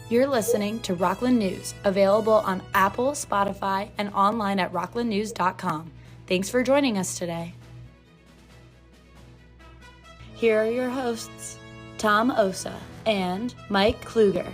You're listening to Rockland News, available on Apple, Spotify, and online at rocklandnews.com. Thanks for joining us today. Here are your hosts, Tom Osa and Mike Kluger.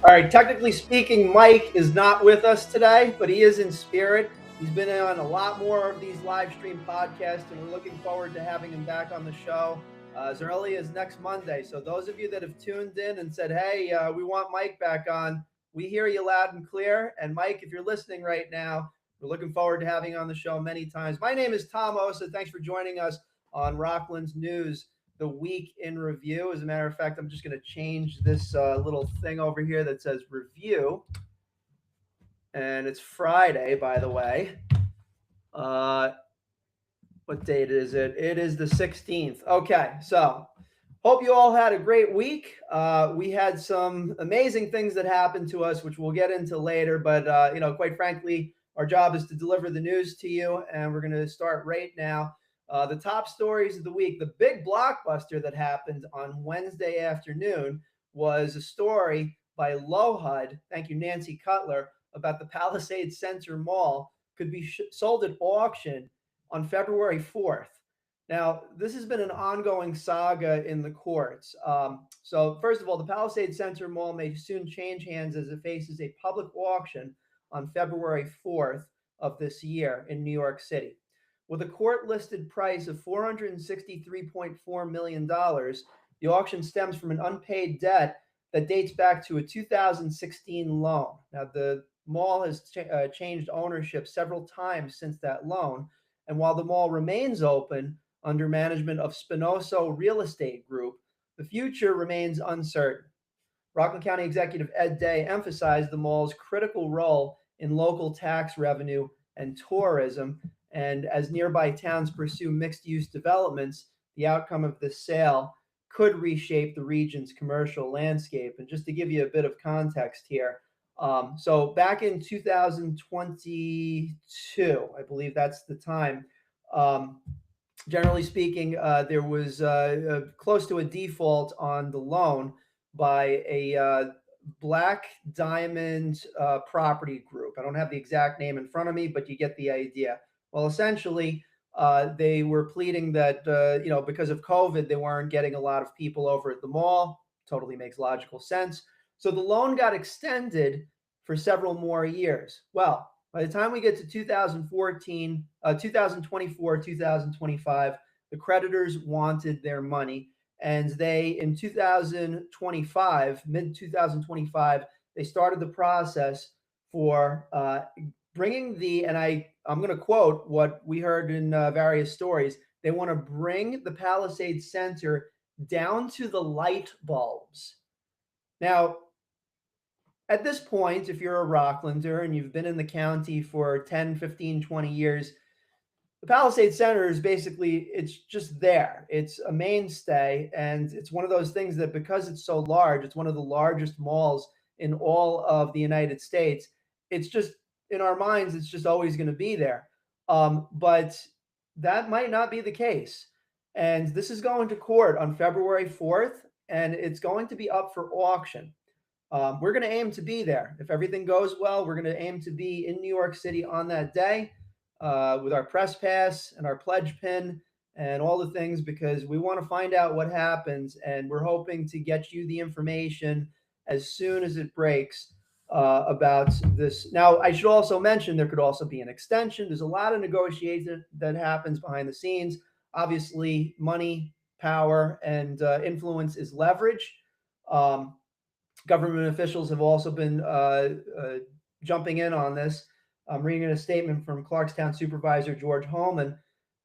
All right, technically speaking, Mike is not with us today, but he is in spirit. He's been on a lot more of these live stream podcasts, and we're looking forward to having him back on the show as early as next Monday. So those of you that have tuned in and said, hey, we want Mike back on, we hear you loud and clear. And Mike, if you're listening right now, we're looking forward to having you on the show many times. My name is Tom Osa. Thanks for joining us on Rockland's News, the week in review. As a matter of fact, I'm just going to change this little thing over here that says review. And it's Friday, by the way. What date is it? It is the 16th. Okay, so hope you all had a great week. We had some amazing things that happened to us, which we'll get into later. But, quite frankly, our job is to deliver the news to you. And we're going to start right now. The top stories of the week. The big blockbuster that happened on Wednesday afternoon was a story by LoHUD, thank you, Nancy Cutler, about the Palisades Center Mall could be sold at auction on February 4th. Now, this has been an ongoing saga in the courts. So first of all, the Palisades Center Mall may soon change hands as it faces a public auction on February 4th of this year in New York City. With a court-listed price of $463.4 million, the auction stems from an unpaid debt that dates back to a 2016 loan. Now, the mall has changed ownership several times since that loan, and while the mall remains open under management of Spinoso Real Estate Group, the future remains uncertain. Rockland County Executive Ed Day emphasized the mall's critical role in local tax revenue and tourism, and as nearby towns pursue mixed-use developments, the outcome of this sale could reshape the region's commercial landscape. And just to give you a bit of context here, so back in 2022, I believe that's the time, generally speaking, there was close to a default on the loan by a Black Diamond property group. I don't have the exact name in front of me, but you get the idea. Well, essentially, they were pleading that, because of COVID, they weren't getting a lot of people over at the mall. Totally makes logical sense. So the loan got extended for several more years. Well, by the time we get to 2024, 2025, the creditors wanted their money. And they, in 2025, mid-2025, they started the process for bringing and I'm going to quote what we heard in various stories. They want to bring the Palisades Center down to the light bulbs. Now, at this point, if you're a Rocklander and you've been in the county for 10, 15, 20 years, the Palisades Center is basically, it's just there. It's a mainstay, and it's one of those things that because it's so large, it's one of the largest malls in all of the United States. It's just, in our minds, it's just always going to be there. But that might not be the case. And this is going to court on February 4th, and it's going to be up for auction. We're going to aim to be there. If everything goes well, we're going to aim to be in New York City on that day with our press pass and our pledge pin and all the things, because we want to find out what happens, and we're hoping to get you the information as soon as it breaks about this. Now, I should also mention there could also be an extension. There's a lot of negotiation that happens behind the scenes. Obviously, money, power, and influence is leverage. Government officials have also been jumping in on this. I'm reading a statement from Clarkstown Supervisor George Holman.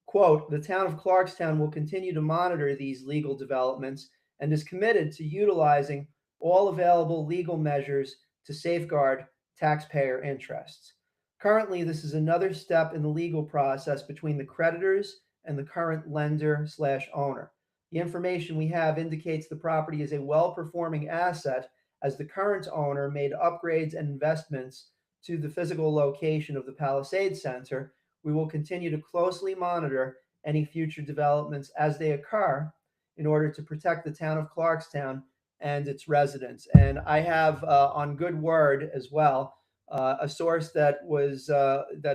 Quote, "The town of Clarkstown will continue to monitor these legal developments and is committed to utilizing all available legal measures to safeguard taxpayer interests. Currently, this is another step in the legal process between the creditors and the current lender/owner. The information we have indicates the property is a well-performing asset as the current owner made upgrades and investments to the physical location of the Palisades Center. We will continue to closely monitor any future developments as they occur in order to protect the town of Clarkstown and its residents. And I have on good word as well a source that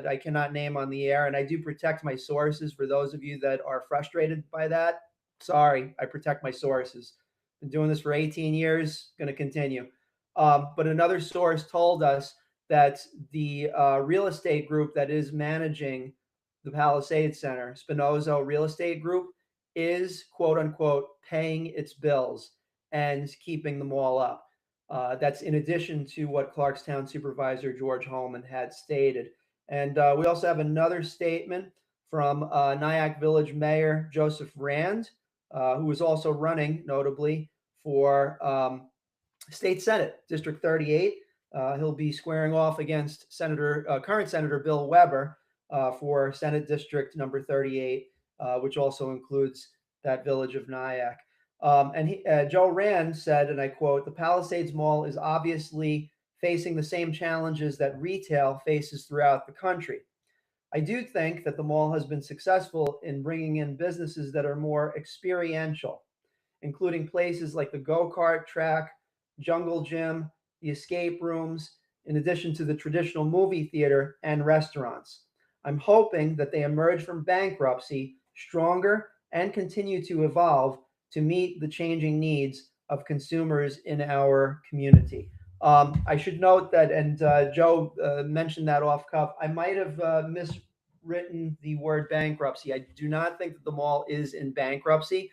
I cannot name on the air, and I do protect my sources. For those of you that are frustrated by that, sorry, I protect my sources. Been doing this for 18 years, going to continue. But another source told us that the real estate group that is managing the Palisades Center, Spinoza Real Estate Group, is quote unquote paying its bills and keeping the mall up. That's in addition to what Clarkstown Supervisor George Holman had stated. And we also have another statement from Nyack Village Mayor Joseph Rand, who is also running, notably, for State Senate, District 38. He'll be squaring off against current Senator Bill Weber for Senate District number 38, which also includes that village of Nyack. Joe Rand said, and I quote, "The Palisades Mall is obviously facing the same challenges that retail faces throughout the country. I do think that the mall has been successful in bringing in businesses that are more experiential, including places like the go-kart track, jungle gym, the escape rooms, in addition to the traditional movie theater and restaurants. I'm hoping that they emerge from bankruptcy stronger and continue to evolve to meet the changing needs of consumers in our community." I should note that, and Joe mentioned that off cuff, I might have miswritten the word bankruptcy. I do not think that the mall is in bankruptcy.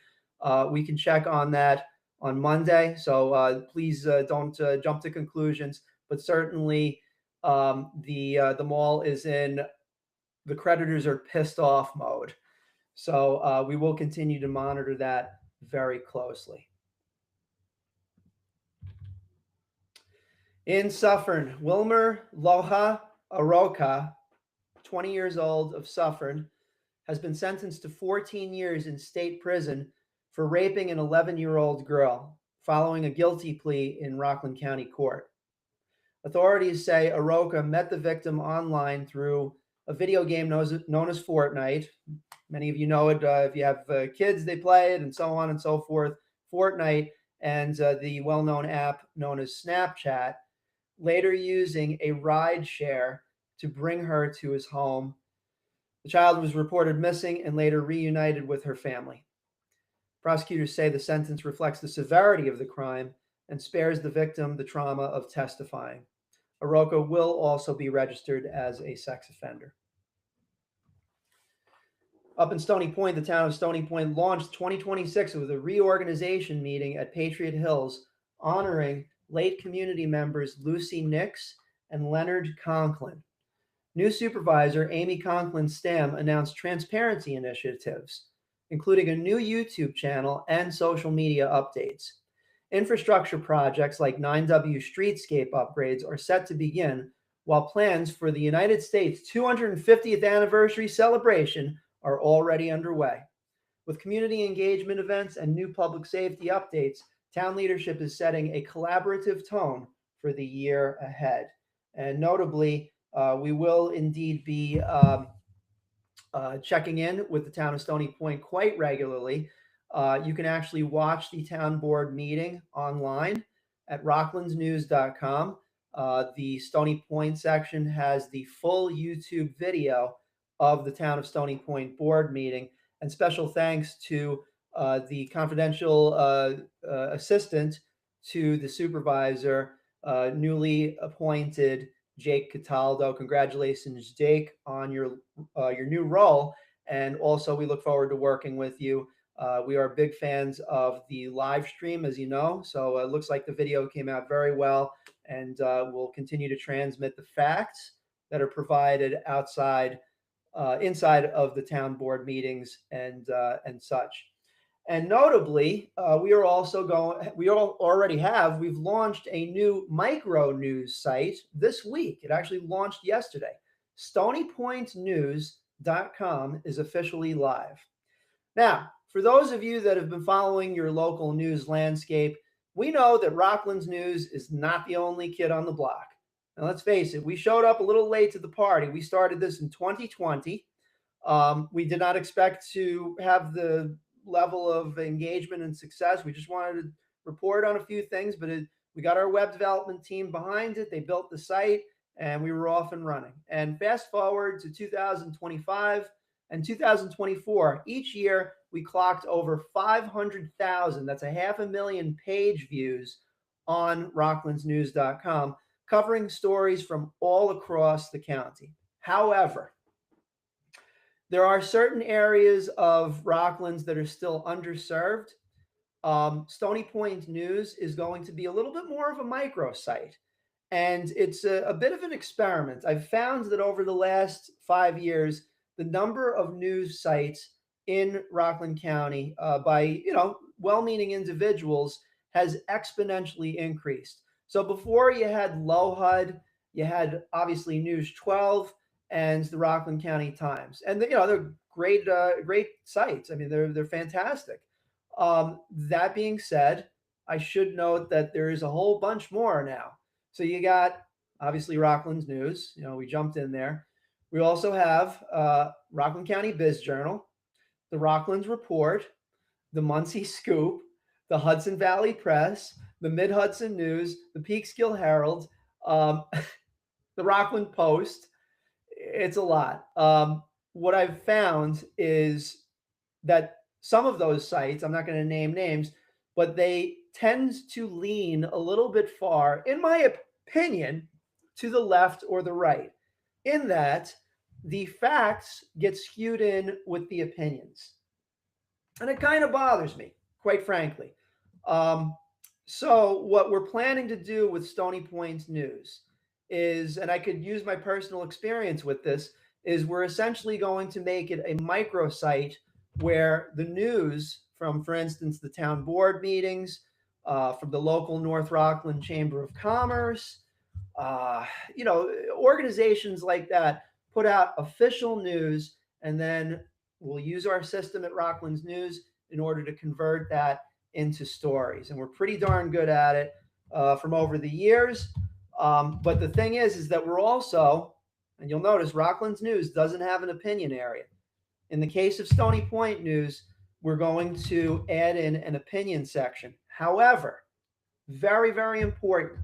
We can check on that on Monday, so please don't jump to conclusions. But certainly, the mall is in the creditors are pissed off mode. So we will continue to monitor that very closely. In Suffern, Wilmer Loha Aroka, 20 years old, of Suffern, has been sentenced to 14 years in state prison for raping an 11-year-old girl following a guilty plea in Rockland County Court. Authorities say Aroka met the victim online through a video game known as Fortnite. Many of you know it. If you have kids, they play it, and so on and so forth. Fortnite and the well-known app known as Snapchat, later using a ride share to bring her to his home. The child was reported missing and later reunited with her family. Prosecutors say the sentence reflects the severity of the crime and spares the victim the trauma of testifying. Aroka will also be registered as a sex offender. Up in Stony Point, the town of Stony Point launched 2026 with a reorganization meeting at Patriot Hills honoring late community members Lucy Nix and Leonard Conklin. New supervisor Amy Conklin Stam announced transparency initiatives, including a new YouTube channel and social media updates. Infrastructure projects like 9W streetscape upgrades are set to begin, while plans for the United States 250th anniversary celebration are already underway. With community engagement events and new public safety updates, town leadership is setting a collaborative tone for the year ahead. And notably, we will indeed be checking in with the town of Stony Point quite regularly. You can actually watch the town board meeting online at rocklandsnews.com. The Stony Point section has the full YouTube video of the town of Stony Point board meeting. And special thanks to the confidential assistant to the supervisor, newly appointed Jake Cataldo. Congratulations, Jake, on your new role. And also, we look forward to working with you. We are big fans of the live stream, as you know. So it looks like the video came out very well, and we'll continue to transmit the facts that are provided inside of the town board meetings and such. And notably, we've launched a new micro news site this week. It actually launched yesterday. StonyPointNews.com is officially live. Now, for those of you that have been following your local news landscape, we know that Rockland's News is not the only kid on the block. Now, let's face it, we showed up a little late to the party. We started this in 2020. We did not expect to have the level of engagement and success. We just wanted report on a few things, but we got our web development team behind it. They built the site, and we were off and running. And fast forward to 2025 and 2024, each year we clocked over 500,000, that's 500,000 page views on rocklandsnews.com, covering stories from all across the county. However, there are certain areas of Rocklands that are still underserved. Stony Point News is going to be a little bit more of a microsite. And it's a bit of an experiment. I've found that over the last 5 years, the number of news sites in Rockland County by well-meaning individuals has exponentially increased. So before you had LoHUD, you had obviously News 12 and the Rockland County Times, and they're great sites. I mean, they're fantastic. That being said, I should note that there is a whole bunch more now. So you got obviously Rockland's News. We jumped in there. We also have Rockland County Biz Journal, the Rocklands Report, the Muncie Scoop, the Hudson Valley Press, the Mid-Hudson News, the Peekskill Herald, the Rockland Post. It's a lot. What I've found is that some of those sites, I'm not going to name names, but they tend to lean a little bit far, in my opinion, to the left or the right, in that the facts get skewed in with the opinions. And it kind of bothers me, quite frankly. So what we're planning to do with Stony Point News is, and I could use my personal experience with this, is we're essentially going to make it a microsite where the news from, for instance, the town board meetings, from the local North Rockland Chamber of Commerce, organizations like that put out official news, and then we'll use our system at Rockland's News in order to convert that into stories. And we're pretty darn good at it from over the years. But the thing is that we're also, and you'll notice Rockland's News doesn't have an opinion area. In the case of Stony Point News, we're going to add in an opinion section. However, very, very important,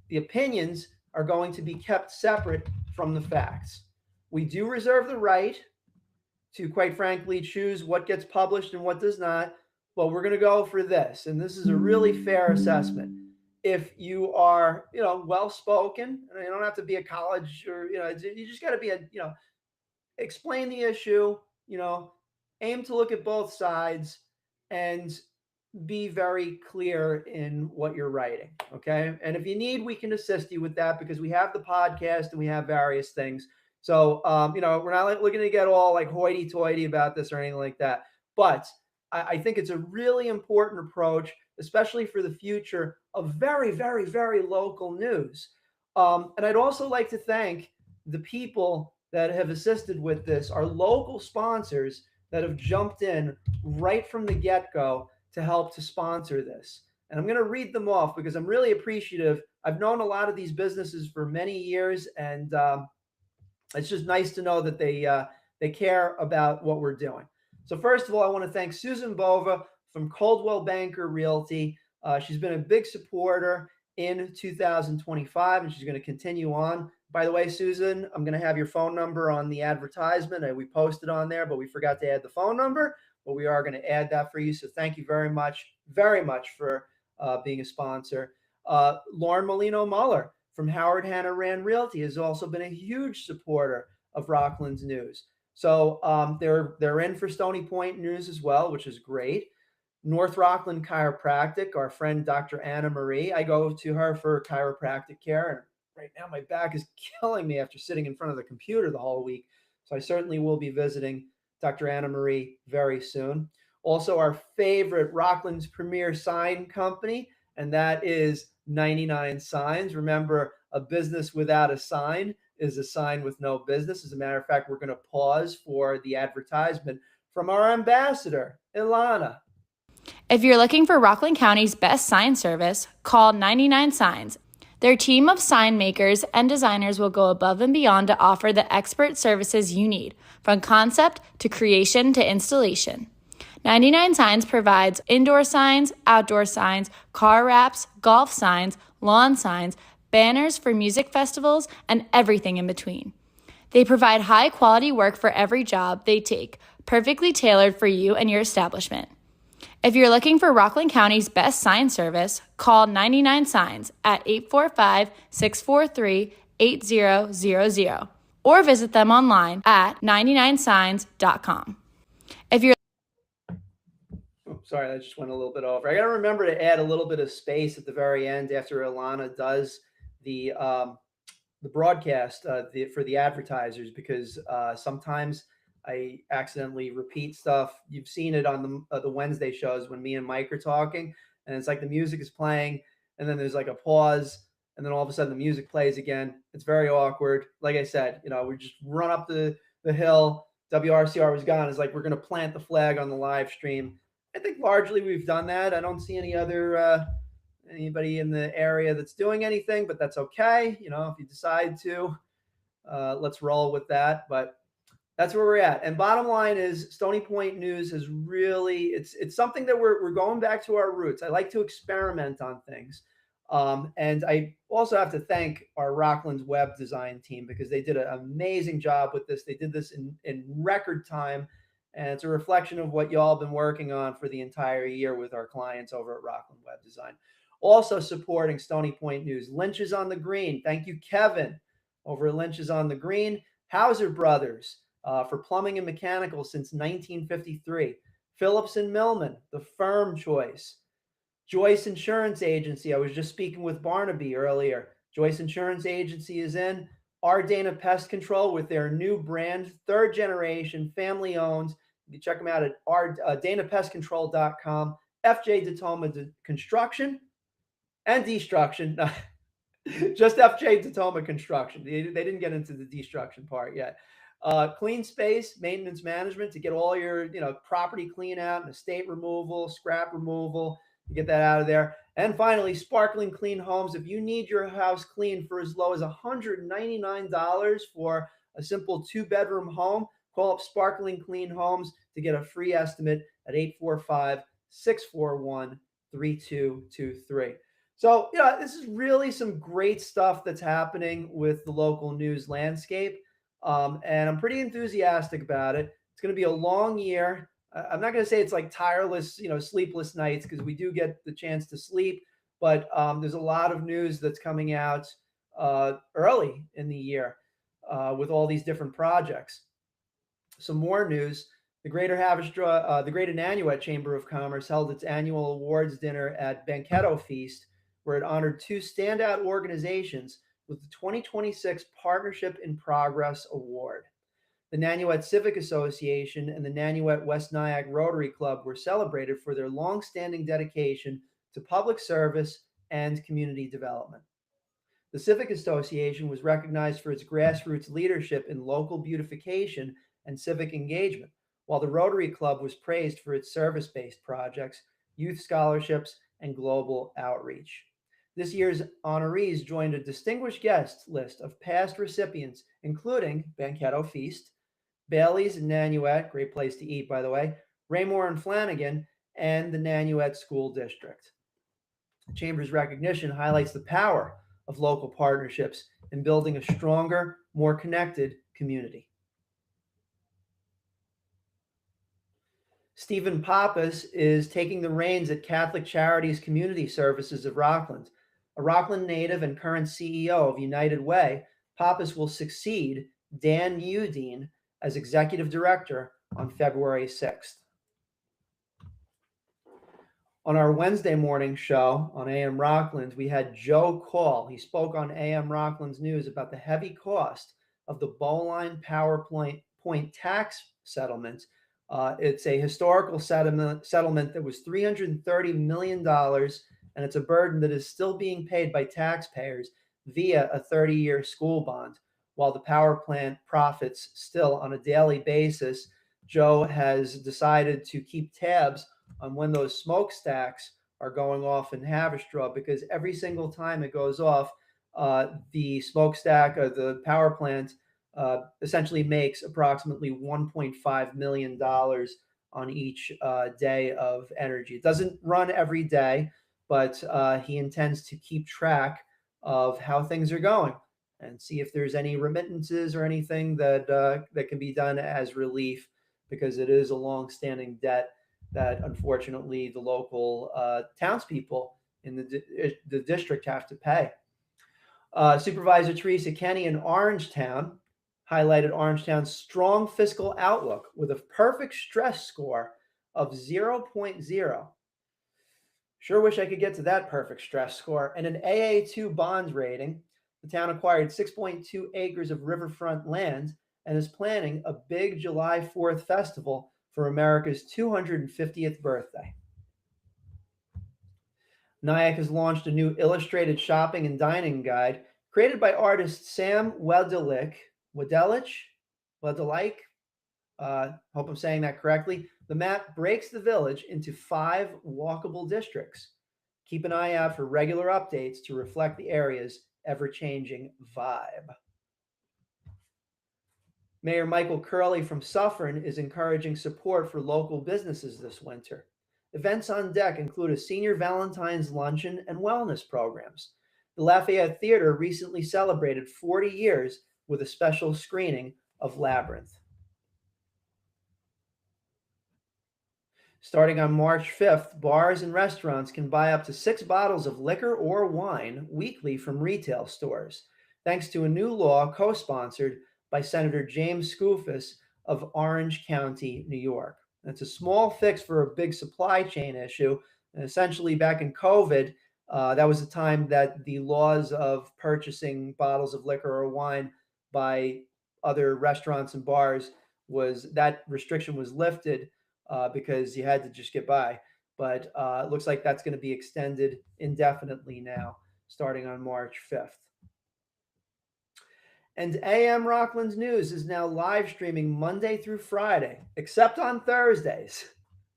the opinions are going to be kept separate from the facts. We do reserve the right to, quite frankly, choose what gets published and what does not, but we're going to go for this. And this is a really fair assessment. If you are, well-spoken, you don't have to be a college or, you just got to be explain the issue, aim to look at both sides and be very clear in what you're writing. Okay. And if you need, we can assist you with that because we have the podcast and we have various things. So, we're not looking to get all like hoity-toity about this or anything like that. But I think it's a really important approach, especially for the future of very, very, very local news. And I'd also like to thank the people that have assisted with this, our local sponsors that have jumped in right from the get-go to help to sponsor this. And I'm going to read them off because I'm really appreciative. I've known a lot of these businesses for many years, and it's just nice to know that they care about what we're doing. So first of all, I want to thank Susan Bova from Coldwell Banker Realty. She's been a big supporter in 2025, and she's going to continue on. By the way, Susan, I'm going to have your phone number on the advertisement. We posted on there, but we forgot to add the phone number, but we are going to add that for you. So thank you very much for being a sponsor. Lauren Molino Muller from Howard Hanna Rand Realty has also been a huge supporter of Rockland's News. So they're in for Stony Point News as well, which is great. North Rockland Chiropractic, our friend Dr. Anna Marie. I go to her for chiropractic care, and right now my back is killing me after sitting in front of the computer the whole week. So I certainly will be visiting Dr. Anna Marie very soon. Also, our favorite Rockland's premier sign company, and that is 99 Signs. Remember, a business without a sign is a sign with no business. As a matter of fact, we're going to pause for the advertisement from our ambassador, Ilana. If you're looking for Rockland County's best sign service, call 99 Signs. Their team of sign makers and designers will go above and beyond to offer the expert services you need, from concept to creation to installation. 99 Signs provides indoor signs, outdoor signs, car wraps, golf signs, lawn signs, banners for music festivals, and everything in between. They provide high-quality work for every job they take, perfectly tailored for you and your establishment. If you're looking for Rockland County's best sign service, call 99 Signs at 845-643-8000 or visit them online at 99signs.com. If you're Sorry, I just went a little bit over. I got to remember to add a little bit of space at the very end after Alana does the broadcast for the advertisers, because sometimes I accidentally repeat stuff. You've seen it on the Wednesday shows when me and Mike are talking, and it's like the music is playing, and then there's like a pause, and then all of a sudden the music plays again. It's very awkward. Like I said, we just run up the hill. WRCR was gone. It's like we're going to plant the flag on the live stream. I think largely we've done that. I don't see any other anybody in the area that's doing anything, but that's okay. If you decide to, let's roll with that. But that's where we're at. And bottom line is, Stony Point News has really, it's something that we're going back to our roots. I like to experiment on things. And I also have to thank our Rockland's web design team, because they did an amazing job with this. They did this in record time. And it's a reflection of what y'all have been working on for the entire year with our clients over at Rockland Web Design. Also supporting Stony Point News, Lynch's on the Green. Thank you, Kevin, over at Lynch's on the Green. Hauser Brothers for plumbing and mechanical since 1953. Phillips and Millman, the firm choice. Joyce Insurance Agency. I was just speaking with Barnaby earlier. Joyce Insurance Agency is in. Ardana Pest Control with their new brand, third generation, family owned. You can check them out at danapestcontrol.com. FJ Detoma Construction and Destruction. Just FJ Detoma Construction. They didn't get into the destruction part yet. Clean Space Maintenance Management to get all your property clean out and estate removal, scrap removal. You get that out of there. And finally, Sparkling Clean Homes. If you need your house clean for as low as $199 for a simple 2-bedroom home, call up Sparkling Clean Homes to get a free estimate at 845-641-3223. So, this is really some great stuff that's happening with the local news landscape. And I'm pretty enthusiastic about it. It's going to be a long year. I'm not going to say it's like tireless, sleepless nights, because we do get the chance to sleep. But there's a lot of news that's coming out early in the year with all these different projects. Some more news. The Greater Nanuet Chamber of Commerce held its annual awards dinner at Banchetto Feast, where it honored 2 standout organizations with the 2026 Partnership in Progress Award. The Nanuet Civic Association and the Nanuet West Nyack Rotary Club were celebrated for their long-standing dedication to public service and community development. The Civic Association was recognized for its grassroots leadership in local beautification and civic engagement, while the Rotary Club was praised for its service-based projects, youth scholarships, and global outreach. This year's honorees joined a distinguished guest list of past recipients, including Banchetto Feast, Bailey's and Nanuet, great place to eat, by the way, Raymore and Flanagan, and the Nanuet School District. The Chamber's recognition highlights the power of local partnerships in building a stronger, more connected community. Stephen Pappas is taking the reins at Catholic Charities Community Services of Rockland. A Rockland native and current CEO of United Way, Pappas will succeed Dan Udine as executive director on February 6th. On our Wednesday morning show on AM Rockland, we had Joe Call. He spoke on AM Rockland's news about the heavy cost of the Bowline Power Point tax settlement. It's a historical settlement that was $330 million, and it's a burden that is still being paid by taxpayers via a 30-year school bond. While the power plant profits still on a daily basis, Joe has decided to keep tabs on when those smokestacks are going off in Haverstraw, because every single time it goes off, the smokestack or the power plant essentially makes approximately $1.5 million on each day of energy. It doesn't run every day, but he intends to keep track of how things are going and see if there's any remittances or anything that can be done as relief, because it is a long-standing debt that unfortunately the local townspeople in the district have to pay. Supervisor Teresa Kenny in Orangetown highlighted Orangetown's strong fiscal outlook with a perfect stress score of 0.0. Sure wish I could get to that perfect stress score. And an AA2 bonds rating, the town acquired 6.2 acres of riverfront land and is planning a big July 4th festival for America's 250th birthday. Nyack has launched a new illustrated shopping and dining guide created by artist Sam Wedelich, hope I'm saying that correctly. The map breaks the village into 5 walkable districts. Keep an eye out for regular updates to reflect the area's ever-changing vibe. Mayor Michael Curley from Suffern is encouraging support for local businesses this winter. Events on deck include a senior Valentine's luncheon and wellness programs. The Lafayette Theater recently celebrated 40 years with a special screening of Labyrinth. Starting on March 5th, bars and restaurants can buy up to 6 bottles of liquor or wine weekly from retail stores, thanks to a new law co-sponsored by Senator James Skoufis of Orange County, New York. It's a small fix for a big supply chain issue. And essentially, back in COVID, that was the time that the laws of purchasing bottles of liquor or wine by other restaurants and bars that restriction was lifted because you had to just get by. But it looks like that's going to be extended indefinitely now, starting on March 5th. And AM Rockland's News is now live streaming Monday through Friday, except on Thursdays.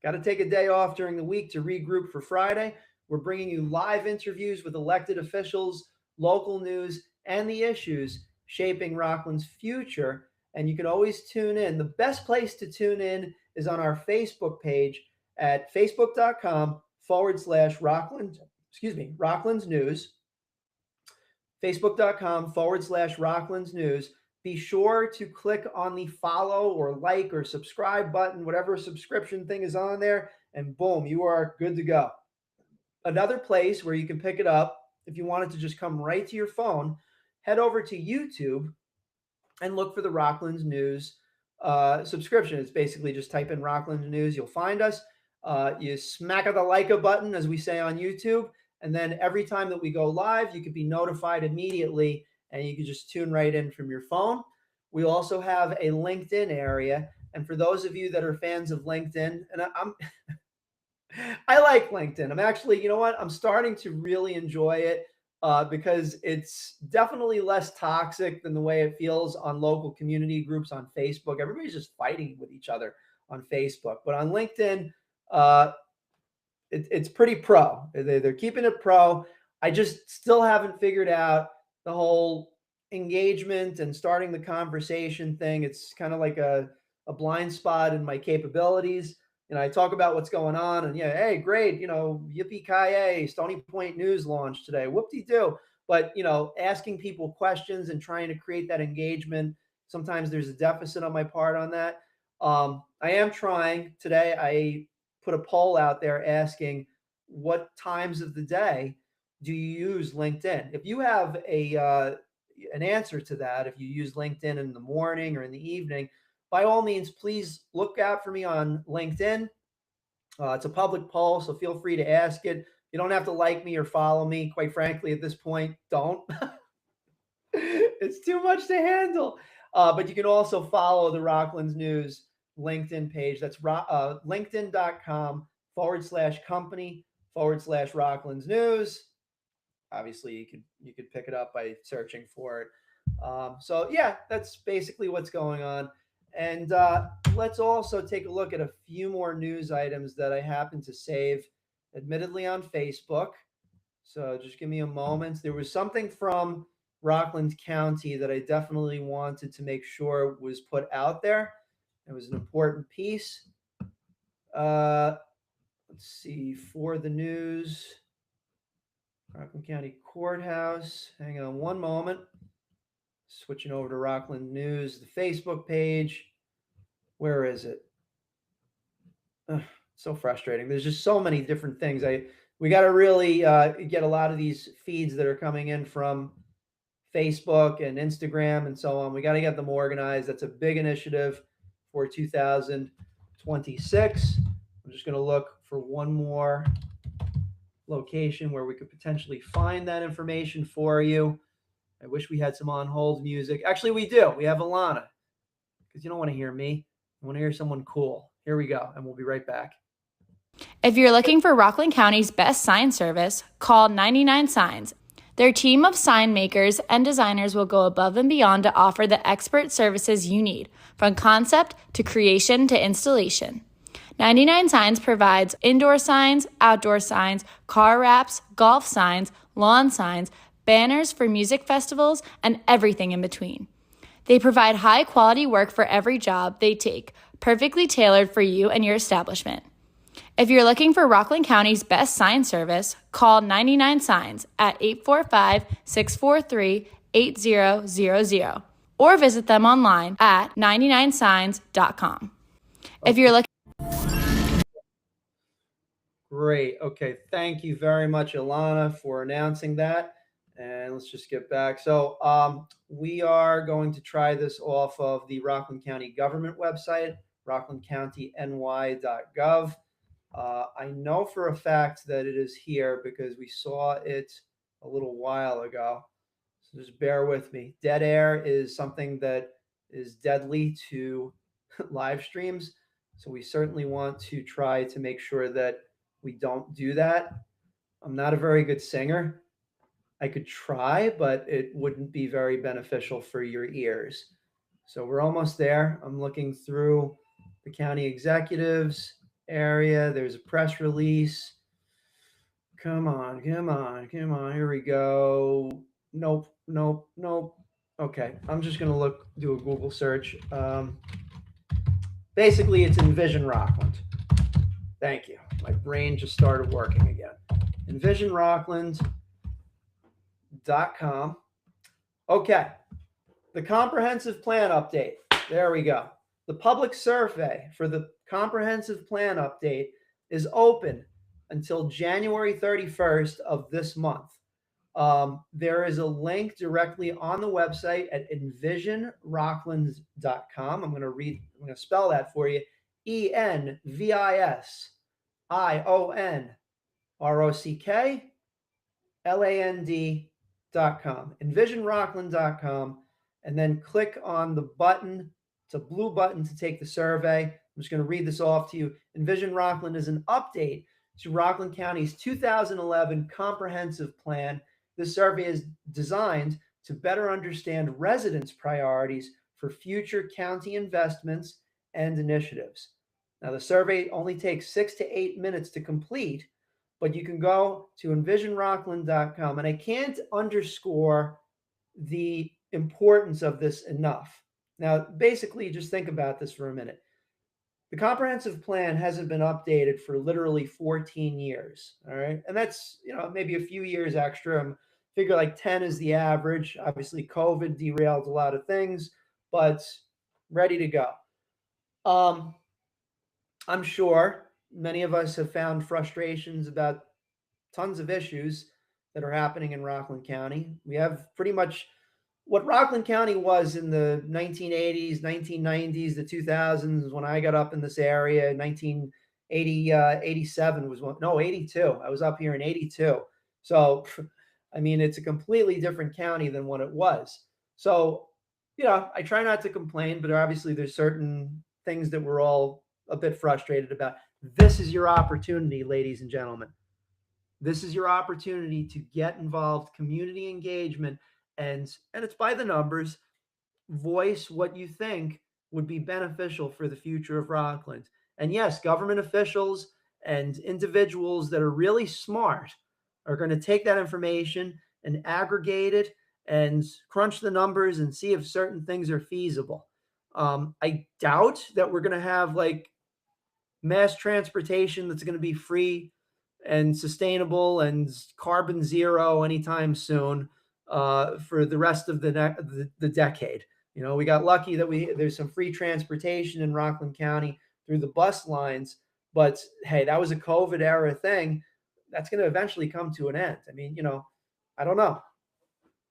Got to take a day off during the week to regroup for Friday. We're bringing you live interviews with elected officials, local news, and the issues shaping Rockland's future. And you can always tune in. The best place to tune in is on our Facebook page at facebook.com/Rockland's News. Facebook.com/Rockland's News. Be sure to click on the follow or like or subscribe button, whatever subscription thing is on there, and boom, you are good to go. Another place where you can pick it up, if you want it to just come right to your phone, head over to YouTube and look for the Rockland's News subscription. It's basically just type in Rockland's News. You'll find us. You smack the like button, as we say on YouTube. And then every time that we go live, you could be notified immediately and you can just tune right in from your phone. We also have a LinkedIn area. And for those of you that are fans of LinkedIn, and I like LinkedIn. I'm actually, you know what? I'm starting to really enjoy it because it's definitely less toxic than the way it feels on local community groups on Facebook. Everybody's just fighting with each other on Facebook. But on LinkedIn, it's pretty pro. They're keeping it pro. I just still haven't figured out the whole engagement and starting the conversation thing. It's kind of like a blind spot in my capabilities. I talk about what's going on and hey, great, yippee-ki-yay, Stony Point News launched today, whoop-de-doo. But, asking people questions and trying to create that engagement, sometimes there's a deficit on my part on that. I am trying. Today, I put a poll out there asking what times of the day do you use LinkedIn? If you have an answer to that, if you use LinkedIn in the morning or in the evening, by all means, please look out for me on LinkedIn. It's a public poll, so feel free to ask it. You don't have to like me or follow me. Quite frankly, at this point, don't. It's too much to handle. But you can also follow the Rockland's News LinkedIn page. That's linkedin.com/company/Rockland's News. Obviously, you could pick it up by searching for it. So yeah, that's basically what's going on. And let's also take a look at a few more news items that I happened to save, admittedly on Facebook. So just give me a moment. There was something from Rockland County that I definitely wanted to make sure was put out there. It was an important piece. Let's see, for the news, Rockland County Courthouse. Hang on one moment. Switching over to Rockland News, the Facebook page. Where is it? Ugh, so frustrating. There's just so many different things. We got to really get a lot of these feeds that are coming in from Facebook and Instagram and so on. We got to get them organized. That's a big initiative for 2026. I'm just going to look for one more location where we could potentially find that information for you. I wish we had some on hold music. Actually, we do. We have Alana, because you don't want to hear me. I want to hear someone cool. Here we go, and we'll be right back. If you're looking for Rockland County's best sign service, call 99 Signs. Their team of sign makers and designers will go above and beyond to offer the expert services you need, from concept to creation to installation. 99 Signs provides indoor signs, outdoor signs, car wraps, golf signs, lawn signs, banners for music festivals, and everything in between. They provide high-quality work for every job they take, perfectly tailored for you and your establishment. If you're looking for Rockland County's best sign service, call 99 Signs at 845-643-8000 or visit them online at 99signs.com. If you're looking Great. Okay. Thank you very much, Ilana, for announcing that. And let's just get back. So we are going to try this off of the Rockland County government website, rocklandcountyny.gov. I know for a fact that it is here because we saw it a little while ago. So just bear with me. Dead air is something that is deadly to live streams. So we certainly want to try to make sure that we don't do that. I'm not a very good singer. I could try, but it wouldn't be very beneficial for your ears. So we're almost there. I'm looking through the county executives area. There's a press release. Come on. Here we go. Nope. Okay. I'm just going to do a Google search. Basically, it's Envision Rockland. Thank you. My brain just started working again. EnvisionRockland.com. Okay. The comprehensive plan update. There we go. The public survey for the comprehensive plan update is open until January 31st of this month. There is a link directly on the website at envisionrockland.com. I'm going to spell that for you. EnvisionRockland.com. Envisionrockland.com. And then click on the button. It's a blue button to take the survey. I'm just going to read this off to you. Envision Rockland is an update to Rockland County's 2011 comprehensive plan. This survey is designed to better understand residents' priorities for future county investments and initiatives. Now, the survey only takes 6 to 8 minutes to complete, but you can go to envisionrockland.com. And I can't underscore the importance of this enough. Now, basically, just think about this for a minute. The comprehensive plan hasn't been updated for literally 14 years. All right. And that's, maybe a few years extra. I figure like 10 is the average. Obviously, COVID derailed a lot of things, but ready to go. I'm sure many of us have found frustrations about tons of issues that are happening in Rockland County. We have pretty much what Rockland County was in the 1980s, 1990s, the 2000s, when I got up in this area. 87 was one. No, 82. I was up here in 82. So, it's a completely different county than what it was. So, I try not to complain, but obviously there's certain things that we're all a bit frustrated about. This is your opportunity, ladies and gentlemen. This is your opportunity to get involved, community engagement, and it's by the numbers. Voice what you think would be beneficial for the future of Rockland. And yes, government officials and individuals that are really smart are going to take that information and aggregate it and crunch the numbers and see if certain things are feasible. I doubt that we're going to have mass transportation that's going to be free and sustainable and carbon zero anytime soon for the rest of the decade. You know, we got lucky that there's some free transportation in Rockland County through the bus lines, but hey, that was a COVID era thing. That's going to eventually come to an end. I mean, you know, I don't know.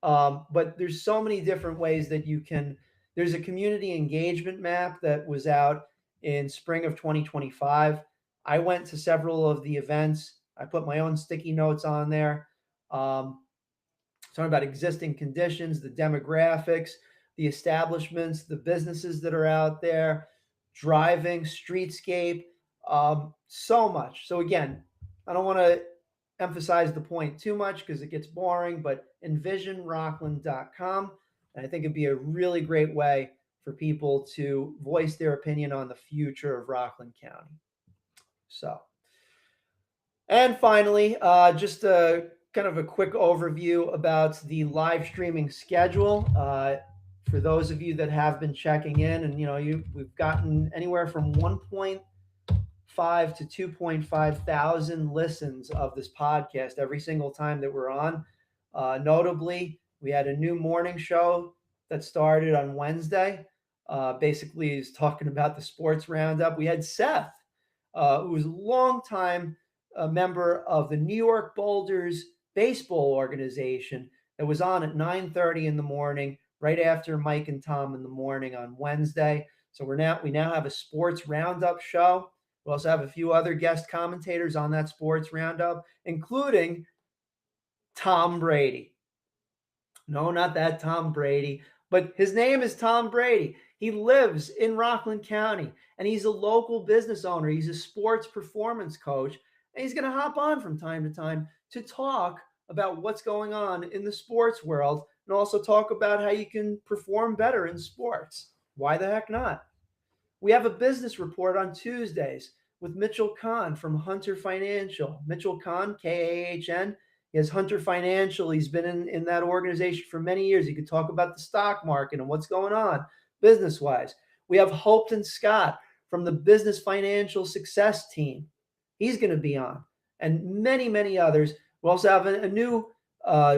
But there's so many different ways that you can. There's a community engagement map that was out in spring of 2025. I went to several of the events. I put my own sticky notes on there. Talking about existing conditions, the demographics, the establishments, the businesses that are out there, driving, streetscape, so much. So again, I don't want to emphasize the point too much because it gets boring, but envisionrockland.com. And I think it'd be a really great way for people to voice their opinion on the future of Rockland County. So, and finally, just a kind of a quick overview about the live streaming schedule. For those of you that have been checking in, and we've gotten anywhere from 1.5 to 2.5 thousand listens of this podcast every single time that we're on. Notably, we had a new morning show that started on Wednesday. Basically, is talking about the sports roundup. We had Seth, who was a longtime member of the New York Boulders baseball organization, that was on at 9:30 in the morning, right after Mike and Tom in the morning on Wednesday. So we now have a sports roundup show. We also have a few other guest commentators on that sports roundup, including Tom Brady. No, not that Tom Brady, but his name is Tom Brady. He lives in Rockland County, and he's a local business owner. He's a sports performance coach, and he's going to hop on from time to time to talk about what's going on in the sports world, and also talk about how you can perform better in sports. Why the heck not? We have a business report on Tuesdays with Mitchell Kahn from Hunter Financial. Mitchell Kahn, Kahn. He has Hunter Financial. He's been in that organization for many years. He could talk about the stock market and what's going on business-wise. We have Hopeton Scott from the Business Financial Success Team. He's going to be on. And many, many others. We also have a new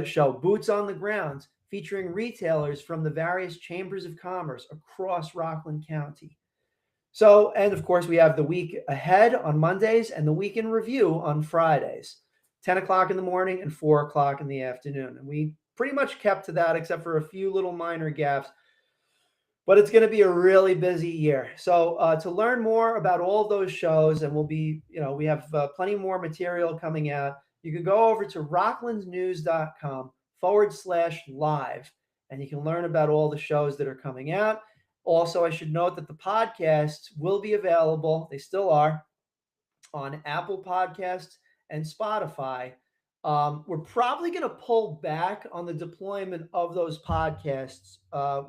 show, Boots on the Ground, featuring retailers from the various chambers of commerce across Rockland County. So, and of course, we have the week ahead on Mondays and the week in review on Fridays, 10 o'clock in the morning and 4 o'clock in the afternoon. And we pretty much kept to that except for a few little minor gaps. But it's going to be a really busy year. So to learn more about all those shows, and we have plenty more material coming out, you can go over to rocklandsnews.com/live, and you can learn about all the shows that are coming out. Also, I should note that the podcasts will be available, they still are, on Apple Podcasts and Spotify. We're probably going to pull back on the deployment of those podcasts.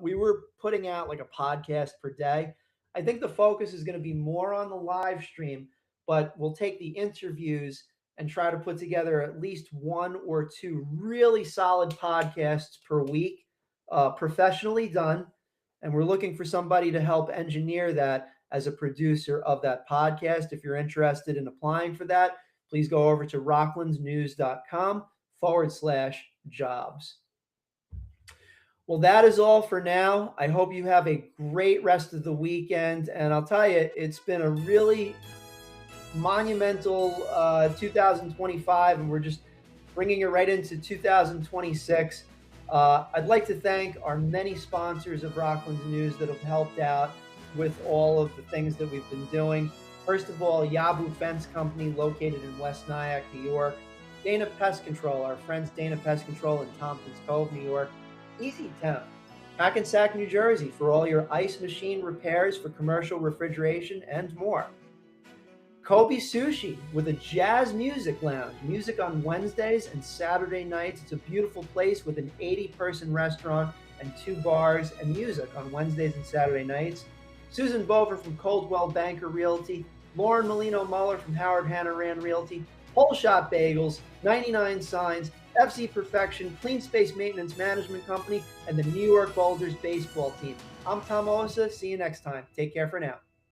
We were putting out like a podcast per day. I think the focus is going to be more on the live stream, but we'll take the interviews and try to put together at least one or two really solid podcasts per week, professionally done. And we're looking for somebody to help engineer that as a producer of that podcast. If you're interested in applying for that, please go over to rocklandsnews.com/jobs. Well, that is all for now. I hope you have a great rest of the weekend. And I'll tell you, it's been a really monumental 2025, and we're just bringing it right into 2026. I'd like to thank our many sponsors of Rockland News that have helped out with all of the things that we've been doing. First of all, Yabu Fence Company, located in West Nyack, New York. Dana Pest Control, our friends Dana Pest Control in Tompkins Cove, New York. Easy Temp, Hackensack, New Jersey, for all your ice machine repairs for commercial refrigeration and more. Kobe Sushi with a jazz music lounge. Music on Wednesdays and Saturday nights. It's a beautiful place with an 80-person restaurant and 2 bars and music on Wednesdays and Saturday nights. Susan Bover from Coldwell Banker Realty. Lauren Molino Muller from Howard Hanna Rand Realty. Whole Shop Bagels, 99 Signs, FC Perfection, Clean Space Maintenance Management Company, and the New York Boulders baseball team. I'm Tom Osa. See you next time. Take care for now.